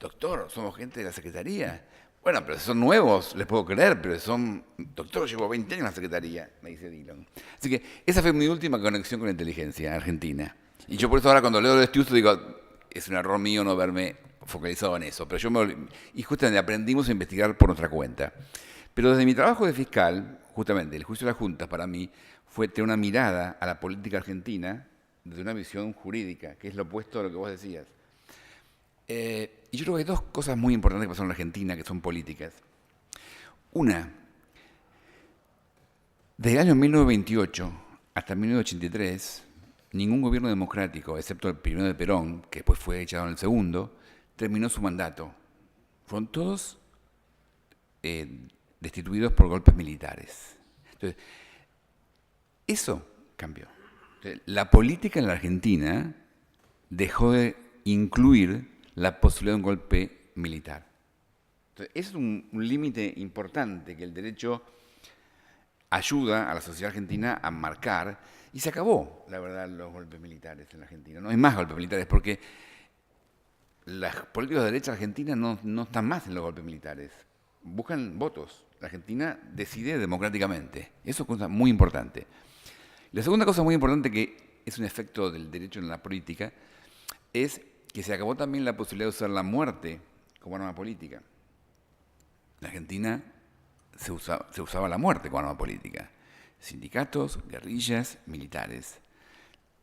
Doctor, somos gente de la Secretaría. Bueno, pero si son nuevos, les puedo creer, pero doctor, llevo 20 años en la Secretaría, me dice Dillon. Así que esa fue mi última conexión con la inteligencia argentina. Y yo por eso ahora cuando leo lo de Estiuso digo, es un error mío no verme focalizado en eso. Pero y justamente aprendimos a investigar por nuestra cuenta. Pero desde mi trabajo de fiscal, justamente el juicio de las juntas para mí fue tener una mirada a la política argentina desde una visión jurídica, que es lo opuesto a lo que vos decías. Y yo creo que hay 2 cosas muy importantes que pasaron en la Argentina, que son políticas. Una, Desde el año 1928 hasta 1983, ningún gobierno democrático, excepto el primero de Perón, que después fue echado en el segundo, terminó su mandato. Fueron todos destituidos por golpes militares. Entonces, eso cambió. Entonces, la política en la Argentina dejó de incluir la posibilidad de un golpe militar. Entonces, ese es un límite importante que el derecho ayuda a la sociedad argentina a marcar, y se acabó, la verdad, los golpes militares en la Argentina. No hay más golpes militares porque los políticos de derecha argentina no están más en los golpes militares. Buscan votos. La Argentina decide democráticamente. Eso es cosa muy importante. La segunda cosa muy importante, que es un efecto del derecho en la política, es que se acabó también la posibilidad de usar la muerte como arma política. En la Argentina se usaba la muerte como arma política. Sindicatos, guerrillas, militares.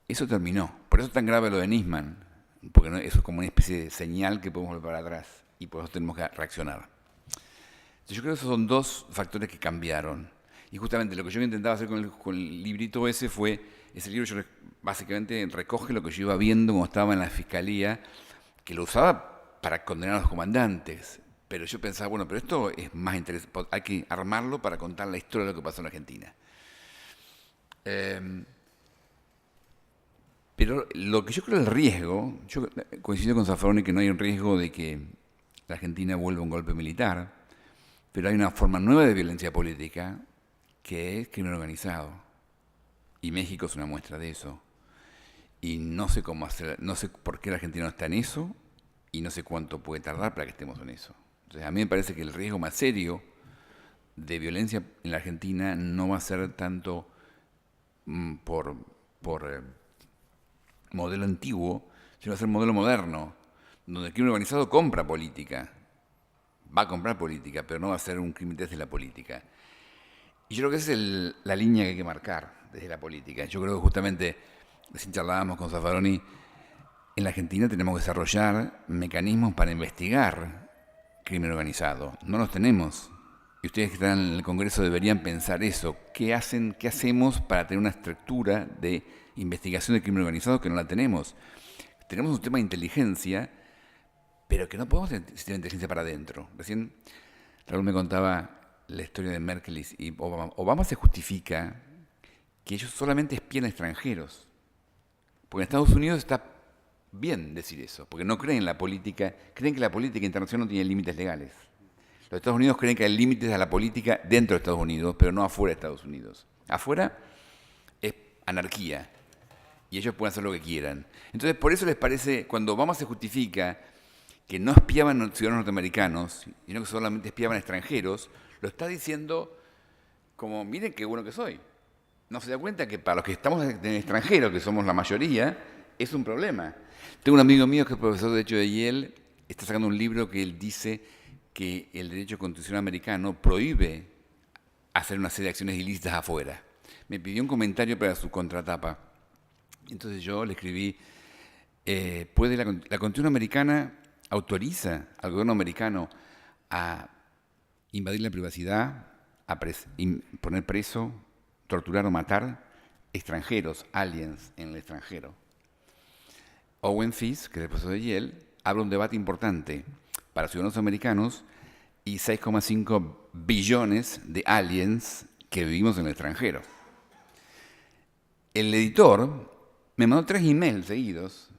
Eso terminó. Por eso es tan grave lo de Nisman, porque eso es como una especie de señal que podemos volver para atrás y por eso tenemos que reaccionar. Yo creo que esos son dos factores que cambiaron. Y justamente lo que yo intentaba hacer con el librito ese libro básicamente recoge lo que yo iba viendo cuando estaba en la fiscalía, que lo usaba para condenar a los comandantes. Pero yo pensaba, bueno, pero esto es más interesante, hay que armarlo para contar la historia de lo que pasó en Argentina. Pero lo que yo creo el riesgo, yo coincido con Zaffaroni que no hay un riesgo de que la Argentina vuelva a un golpe militar, pero hay una forma nueva de violencia política que es crimen organizado. Y México es una muestra de eso. Y no sé cómo hacer, no sé por qué la Argentina no está en eso y no sé cuánto puede tardar para que estemos en eso. Entonces a mí me parece que el riesgo más serio de violencia en la Argentina no va a ser tanto por modelo antiguo, sino va a ser modelo moderno, donde el crimen organizado compra política. Va a comprar política, pero no va a ser un crimen desde la política. Y yo creo que esa es la línea que hay que marcar desde la política. Yo creo que justamente, recién charlábamos con Zaffaroni, en la Argentina tenemos que desarrollar mecanismos para investigar crimen organizado. No los tenemos. Y ustedes que están en el Congreso deberían pensar eso. ¿Qué hacemos para tener una estructura de investigación de crimen organizado que no la tenemos? Tenemos un sistema de inteligencia, pero que no podemos tener sistema de inteligencia para adentro. Recién Raúl me contaba la historia de Merkel y Obama. Obama se justifica que ellos solamente espían a extranjeros. Porque en Estados Unidos está bien decir eso, porque no creen en la política, creen que la política internacional no tiene límites legales. Los Estados Unidos creen que hay límites a la política dentro de Estados Unidos, pero no afuera de Estados Unidos. Afuera es anarquía y ellos pueden hacer lo que quieran. Entonces, por eso les parece, cuando Obama se justifica que no espiaban a ciudadanos norteamericanos, sino que solamente espiaban a extranjeros, lo está diciendo como, miren qué bueno que soy. No se da cuenta que para los que estamos en el extranjero, que somos la mayoría, es un problema. Tengo un amigo mío que es profesor de Derecho de Yale, está sacando un libro que él dice que el derecho constitucional americano prohíbe hacer una serie de acciones ilícitas afuera. Me pidió un comentario para su contratapa. Entonces yo le escribí, ¿puede la Constitución americana autoriza al gobierno americano a invadir la privacidad, a poner preso, torturar o matar extranjeros, aliens en el extranjero? Owen Fisk, que es el profesor de Yale, abre un debate importante para ciudadanos americanos y 6,5 billones de aliens que vivimos en el extranjero. El editor me mandó 3 emails seguidos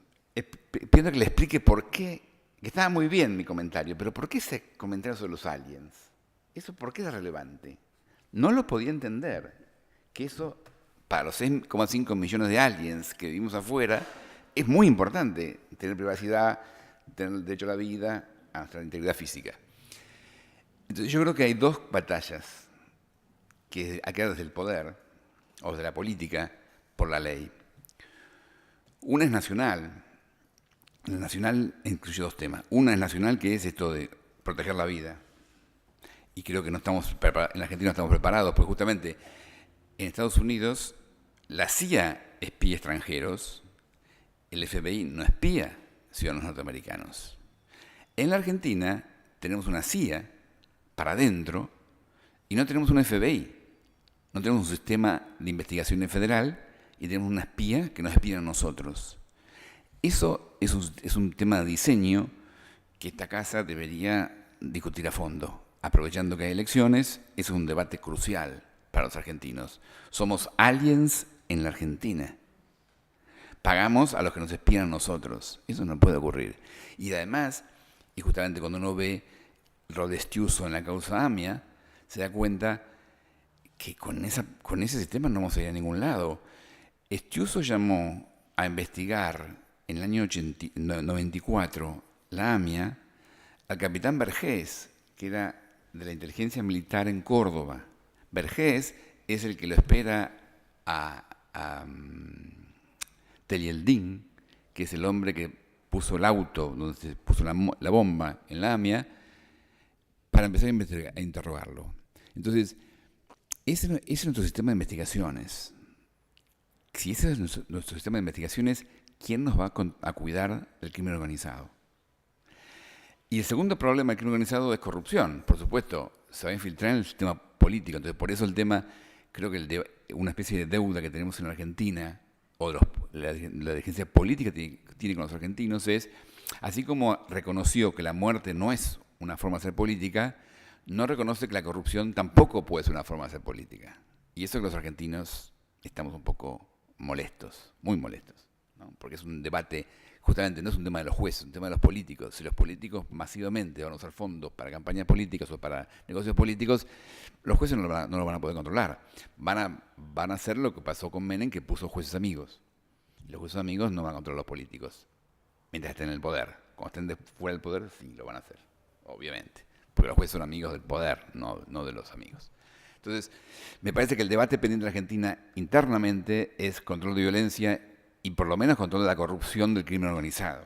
pidiendo que le explique por qué, que estaba muy bien mi comentario, pero ¿por qué ese comentario sobre los aliens? ¿Eso por qué es relevante? No lo podía entender, que eso para los 6,5 millones de aliens que vivimos afuera es muy importante, tener privacidad, tener el derecho a la vida, a nuestra integridad física. Entonces yo creo que hay 2 batallas que hay que dar desde el poder, o desde la política, por la ley. Una es nacional. La nacional incluye 2 temas. Una es nacional, que es esto de proteger la vida. Y creo que en la Argentina no estamos preparados, porque justamente en Estados Unidos la CIA espía extranjeros, el FBI no espía ciudadanos norteamericanos. En la Argentina tenemos una CIA para adentro y no tenemos un FBI. no tenemos un sistema de investigación federal y tenemos una espía que nos espía a nosotros. Eso es un tema de diseño que esta casa debería discutir a fondo. Aprovechando que hay elecciones, eso es un debate crucial para los argentinos. Somos aliens en la Argentina. Pagamos a los que nos espían a nosotros. Eso no puede ocurrir. Y además, y justamente cuando uno ve el rol de Estiuso en la causa AMIA, se da cuenta que con ese sistema no vamos a ir a ningún lado. Estiuso llamó a investigar en el año 94 la AMIA al capitán Vergés, que era de la inteligencia militar en Córdoba. Vergés es el que lo espera a Telieldín, que es el hombre que puso el auto donde se puso la bomba en la AMIA, para empezar a interrogarlo. Entonces, ese es nuestro sistema de investigaciones. Si ese es nuestro sistema de investigaciones, ¿quién nos va a cuidar del crimen organizado? Y el segundo problema del crimen organizado es corrupción. Por supuesto, se va a infiltrar en el sistema político. Entonces, por eso el tema, creo que una especie de deuda que tenemos en la Argentina, o la dirigencia política tiene con los argentinos, es, así como reconoció que la muerte no es una forma de hacer política, no reconoce que la corrupción tampoco puede ser una forma de hacer política. Y eso es que los argentinos estamos un poco molestos, muy molestos, ¿no? Porque es un debate, justamente no es un tema de los jueces, es un tema de los políticos. Si los políticos masivamente van a usar fondos para campañas políticas o para negocios políticos, los jueces no lo van a poder controlar. Van a hacer lo que pasó con Menem, que puso jueces amigos. Y los jueces amigos no van a controlar a los políticos mientras estén en el poder. Cuando estén fuera del poder, sí lo van a hacer, obviamente. Porque los jueces son amigos del poder, no de los amigos. Entonces, me parece que el debate pendiente de la Argentina internamente es control de violencia y por lo menos control de la corrupción del crimen organizado.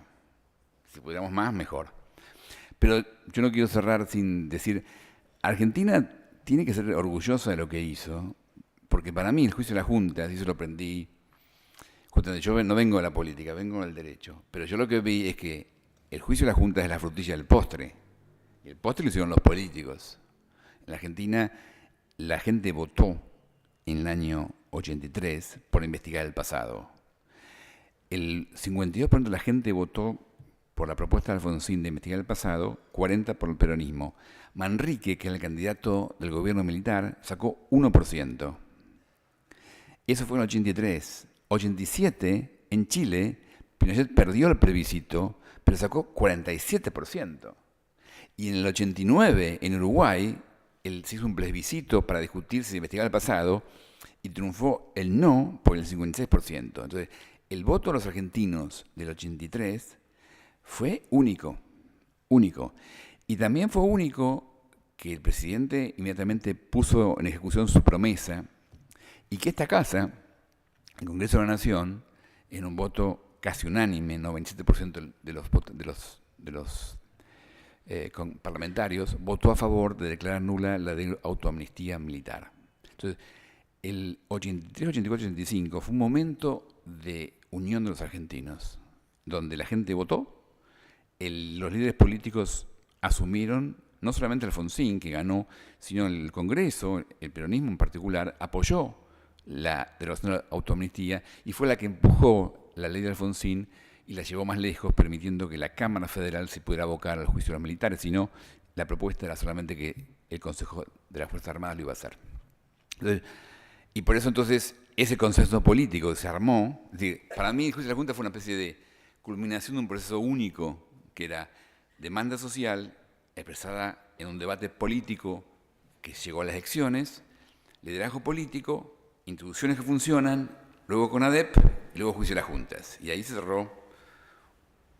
Si pudiéramos más, mejor. Pero yo no quiero cerrar sin decir, Argentina tiene que ser orgullosa de lo que hizo, porque para mí el juicio de la Junta, así se lo aprendí, justamente yo no vengo de la política, vengo del derecho, pero yo lo que vi es que el juicio de la Junta es la frutilla del postre, y el postre lo hicieron los políticos. En la Argentina la gente votó en el año 83 por investigar el pasado. El 52% de la gente votó por la propuesta de Alfonsín de investigar el pasado, 40% por el peronismo. Manrique, que era el candidato del gobierno militar, sacó 1%. Eso fue en el 83. 87, en Chile, Pinochet perdió el plebiscito, pero sacó 47%. Y en el 89, en Uruguay, se hizo un plebiscito para discutir si investigar el pasado y triunfó el no por el 56%. Entonces, el voto de los argentinos del 83 fue único. Y también fue único que el presidente inmediatamente puso en ejecución su promesa y que esta casa, el Congreso de la Nación, en un voto casi unánime, 97% de los parlamentarios, votó a favor de declarar nula la de autoamnistía militar. Entonces, el 83, 84, 85 fue un momento de unión de los argentinos, donde la gente votó, los líderes políticos asumieron, no solamente Alfonsín, que ganó, sino el Congreso, el peronismo en particular, apoyó la declaración de autoamnistía y fue la que empujó la ley de Alfonsín y la llevó más lejos, permitiendo que la Cámara Federal se pudiera abocar al juicio de los militares, sino la propuesta era solamente que el Consejo de las Fuerzas Armadas lo iba a hacer. Entonces, y por eso entonces ese consenso político se armó. Es decir, para mí el juicio de la Junta fue una especie de culminación de un proceso único, que era demanda social expresada en un debate político que llegó a las elecciones, liderazgo político, instituciones que funcionan, luego CONADEP y luego juicio de las juntas. Y ahí se cerró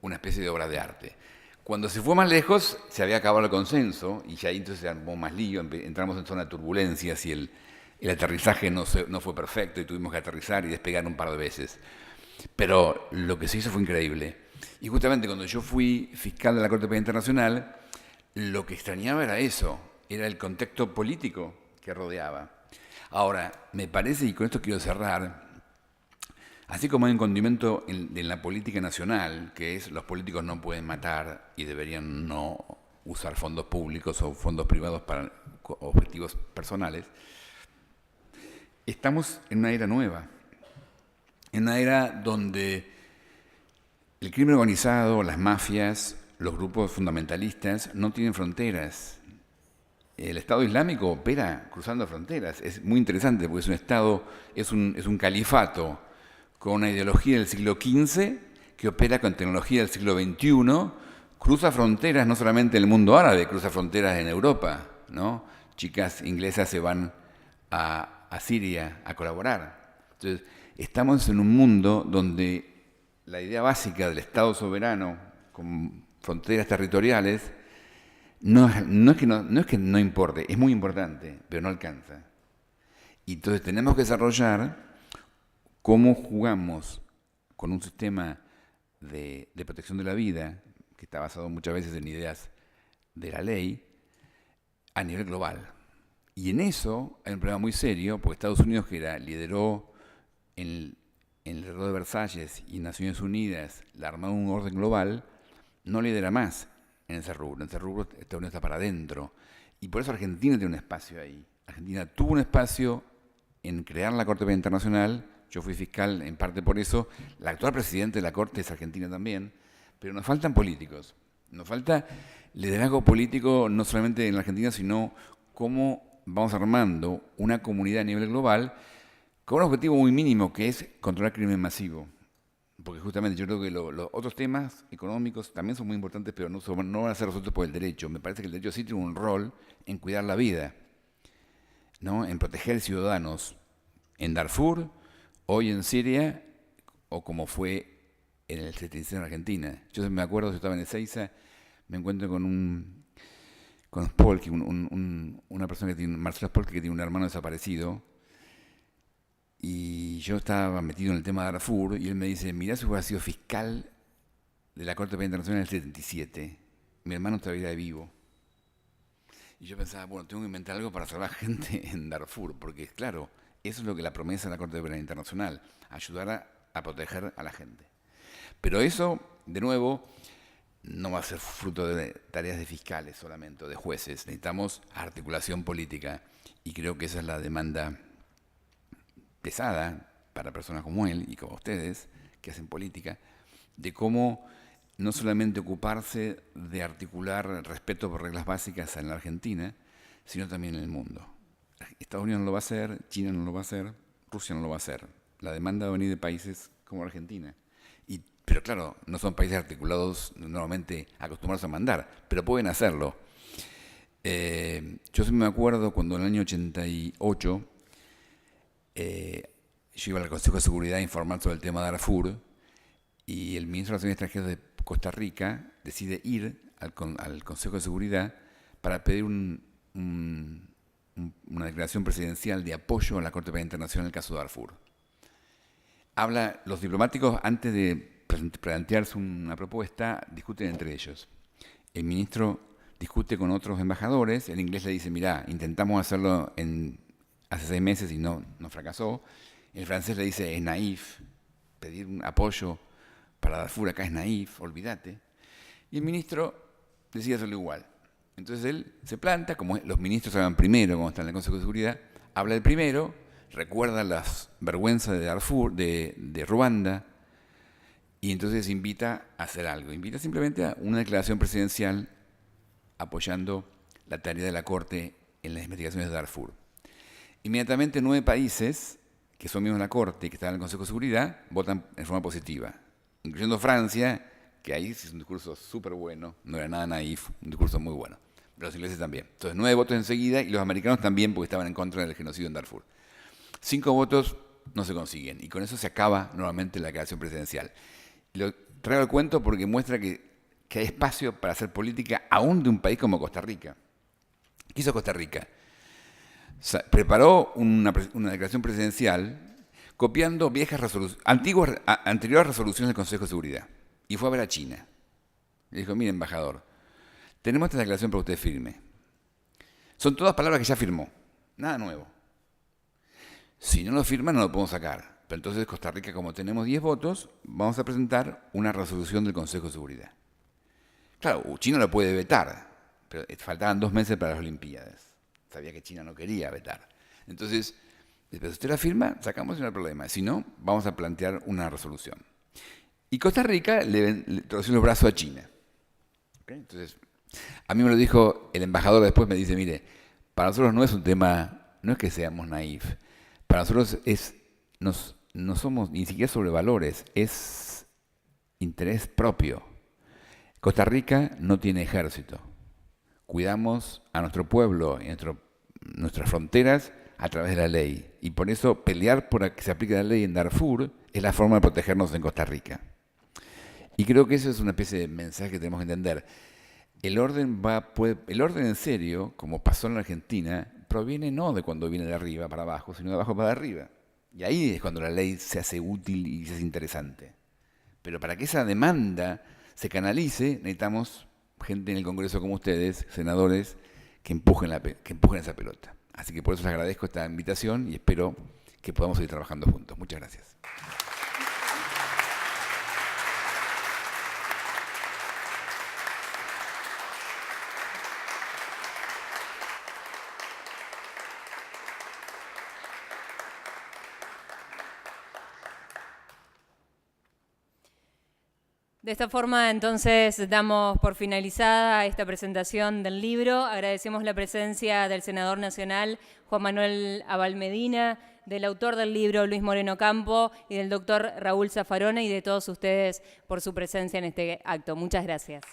una especie de obra de arte. Cuando se fue más lejos, se había acabado el consenso y ya ahí entonces se armó más lío, entramos en zona de turbulencias y el aterrizaje no fue perfecto y tuvimos que aterrizar y despegar un par de veces. Pero lo que se hizo fue increíble. Y justamente cuando yo fui fiscal de la Corte Penal Internacional, lo que extrañaba era eso, era el contexto político que rodeaba. Ahora, me parece, y con esto quiero cerrar, así como hay un condimento en la política nacional, que es los políticos no pueden matar y deberían no usar fondos públicos o fondos privados para objetivos personales, estamos en una era nueva, en una era donde el crimen organizado, las mafias, los grupos fundamentalistas no tienen fronteras. El Estado Islámico opera cruzando fronteras. Es muy interesante porque es un Estado, es un califato con una ideología del siglo XV que opera con tecnología del siglo XXI, cruza fronteras no solamente en el mundo árabe, cruza fronteras en Europa, ¿no? Chicas inglesas se van a Siria a colaborar. Entonces, estamos en un mundo donde la idea básica del Estado soberano con fronteras territoriales no es que no importe, es muy importante, pero no alcanza. Y entonces tenemos que desarrollar cómo jugamos con un sistema de protección de la vida, que está basado muchas veces en ideas de la ley, a nivel global. Y en eso hay un problema muy serio, porque Estados Unidos, que lideró en el Tratado de Versalles y en Naciones Unidas la armada de un orden global, no lidera más en ese rubro. En ese rubro Estados Unidos está para adentro. Y por eso Argentina tiene un espacio ahí. Argentina tuvo un espacio en crear la Corte Penal Internacional. Yo fui fiscal en parte por eso. La actual presidenta de la Corte es argentina también. Pero nos faltan políticos. Nos falta liderazgo político no solamente en la Argentina, sino cómo vamos armando una comunidad a nivel global con un objetivo muy mínimo, que es controlar el crimen masivo. Porque justamente yo creo que los otros temas económicos también son muy importantes, pero no van a ser resueltos por el derecho. Me parece que el derecho sí tiene un rol en cuidar la vida, ¿no? En proteger ciudadanos en Darfur, hoy en Siria, o como fue en el 76 en Argentina. Yo me acuerdo, yo estaba en Ezeiza, me encuentro con Spolky, una persona que tiene, Marcelo Spolky, que tiene un hermano desaparecido, y yo estaba metido en el tema de Darfur, y él me dice, mirá, si hubiera sido fiscal de la Corte Penal Internacional en el 77, mi hermano todavía vivo. Y yo pensaba, bueno, tengo que inventar algo para salvar gente en Darfur, porque claro, eso es lo que la promesa de la Corte Penal Internacional, ayudar a proteger a la gente. Pero eso, de nuevo, no va a ser fruto de tareas de fiscales solamente, o de jueces. Necesitamos articulación política, y creo que esa es la demanda pesada para personas como él y como ustedes, que hacen política, de cómo no solamente ocuparse de articular respeto por reglas básicas en la Argentina, sino también en el mundo. Estados Unidos no lo va a hacer, China no lo va a hacer, Rusia no lo va a hacer. La demanda va a venir de países como Argentina. Pero claro, no son países articulados normalmente acostumbrados a mandar, pero pueden hacerlo. Yo sí me acuerdo cuando en el año 88 yo iba al Consejo de Seguridad a informar sobre el tema de Darfur, y el ministro de Relaciones Extranjeras de Costa Rica decide ir al Consejo de Seguridad para pedir una declaración presidencial de apoyo a la Corte Penal Internacional en el caso de Darfur. Los diplomáticos, antes de plantearse una propuesta, discuten entre ellos. El ministro discute con otros embajadores, el inglés le dice, mirá, intentamos hacerlo hace 6 meses y no fracasó. El francés le dice, es naif, pedir un apoyo para Darfur acá es naif, olvídate. Y el ministro decide hacerlo igual. Entonces él se planta, como los ministros hablan primero cuando están en el Consejo de Seguridad, habla el primero, recuerda las vergüenzas de Darfur, de Ruanda, y entonces invita a hacer algo. Invita simplemente a una declaración presidencial apoyando la tarea de la Corte en las investigaciones de Darfur. Inmediatamente 9 países que son miembros de la Corte y que están en el Consejo de Seguridad votan en forma positiva, incluyendo Francia, que ahí es un discurso súper bueno, no era nada naif, un discurso muy bueno. Pero los ingleses también. Entonces 9 votos enseguida, y los americanos también, porque estaban en contra del genocidio en Darfur. 5 votos no se consiguen, y con eso se acaba nuevamente la declaración presidencial. Y lo traigo al cuento porque muestra que hay espacio para hacer política aún de un país como Costa Rica. ¿Qué hizo Costa Rica? Preparó una declaración presidencial copiando anteriores resoluciones del Consejo de Seguridad, y fue a ver a China. Le dijo, mire, embajador, tenemos esta declaración para usted firme. Son todas palabras que ya firmó, nada nuevo. Si no lo firma, no lo podemos sacar. Pero entonces Costa Rica, como tenemos 10 votos, vamos a presentar una resolución del Consejo de Seguridad. Claro, China lo puede vetar, pero faltaban 2 meses para las Olimpiadas. Sabía que China no quería vetar. Entonces, Pero si usted la firma, sacamos y no hay problema. Si no, vamos a plantear una resolución. Y Costa Rica le torció los brazos a China. ¿Okay? Entonces, a mí me lo dijo el embajador después, me dice, mire, para nosotros no es un tema, no es que seamos naif, para nosotros no somos ni siquiera sobre valores, es interés propio. Costa Rica no tiene ejército. Cuidamos a nuestro pueblo y nuestras fronteras a través de la ley. Y por eso pelear por que se aplique la ley en Darfur es la forma de protegernos en Costa Rica. Y creo que eso es una especie de mensaje que tenemos que entender. El orden en serio, como pasó en la Argentina, proviene no de cuando viene de arriba para abajo, sino de abajo para arriba. Y ahí es cuando la ley se hace útil y se hace interesante. Pero para que esa demanda se canalice, necesitamos gente en el Congreso como ustedes, senadores, que empujen esa pelota. Así que por eso les agradezco esta invitación y espero que podamos seguir trabajando juntos. Muchas gracias. De esta forma, entonces, damos por finalizada esta presentación del libro. Agradecemos la presencia del senador nacional Juan Manuel Abal Medina, del autor del libro Luis Moreno Campo y del doctor Raúl Zaffaroni y de todos ustedes por su presencia en este acto. Muchas gracias.